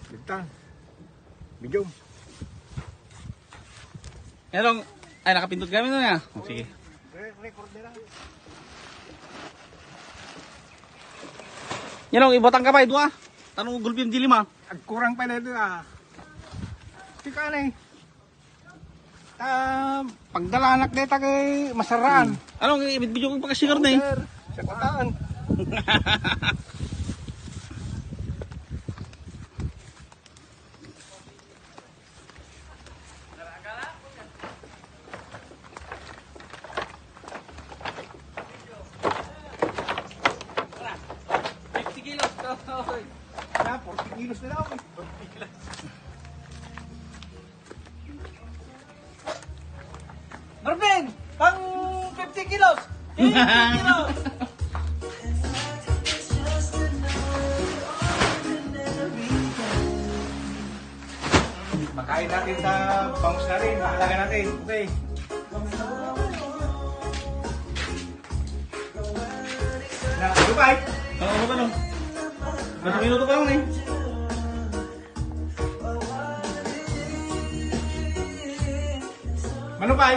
Bigtan. Medium. Merong, ay nakapindot kami nun ya. Oh, sige. Record nila. Yan ang ibotang ka ba ito ah. Tanong gulpin di lima. Agkurang pa na ito ah. Tika na eh. Pagdalanak dito kay masaraan. Anong ibit-bidyo kong pagkasigar na eh. Sir, sa kotaan. Na, 40 kilos na lang. Marvin, pang 50 kilos. 50 kilos. Makain natin sa bangus na rin. Mahalaga natin. Okay. Na, goodbye. Oo, ano ba no? Batang minuto pa lang eh. Manupay.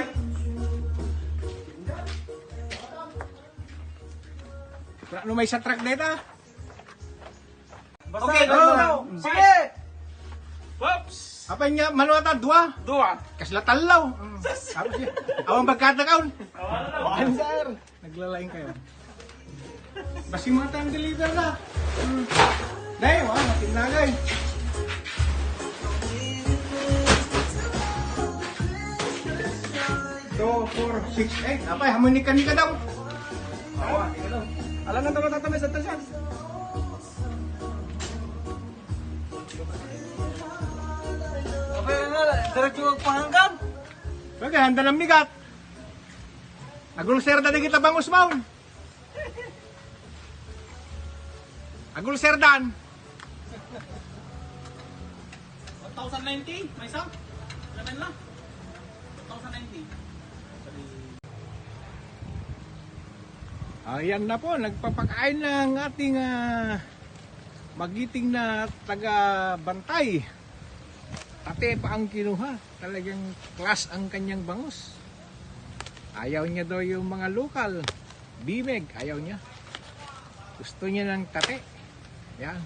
Wala no may sa truck dito. Okay, go. go. Sige. Whoops! Apa niya manuata dua. Dua. Kasla talaw. Sabi siya. Awang bagkatakaon. Awan sir. Naglalaing kayo. Basi mga tayong deliver na. Dahil, matinagay. 2, 4, 6, 8. Apay, hamonikan ni ka daw. Awa, tingnan daw. Alam na ito matatamay sa tasyan. Okay na, diretso magpahanggan. Bagay, handa ng bigat. Agul serdan kita bang Usmaun. Agul serdan. 1,090? May isa? Laman lang. 1,090. Ayan na po, nagpapakain ng ating magiting na taga-bantay. Tate pa ang kinuha. Talagang class ang kanyang bangus. Ayaw niya daw yung mga lokal. Bimeg, ayaw niya. Gusto niya ng tate. Yan.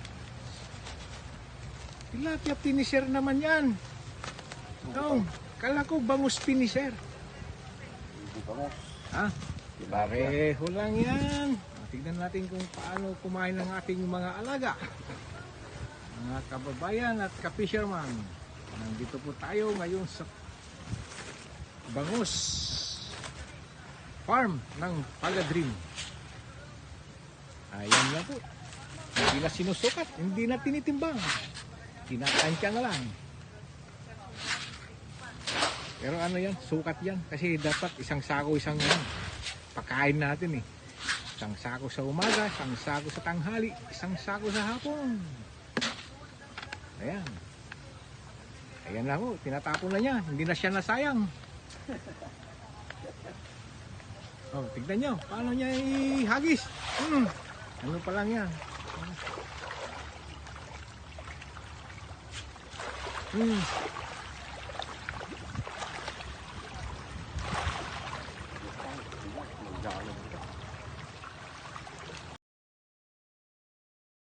Tilapia finisher naman yan. No, kala ko bangus finisher. Ha? Pareho lang yan. Tignan natin kung paano kumain ng ating mga alaga. Mga kababayan at ka-fisherman. Nandito po tayo ngayon sa bangus farm ng Pagadrim. Ayan na po. Hindi na sinusukat, hindi na tinitimbang. Tinatansya na lang. Pero ano yan, sukat yan. Kasi dapat isang sako, isang yan. Pakain natin eh. Isang sako sa umaga, isang sako sa tanghali, isang sako sa hapon. Ayan. Ayan na po, tinatapon na niya. Hindi na siya nasayang. Oh, tignan nyo, paano niya ihagis? Ano pa lang yan?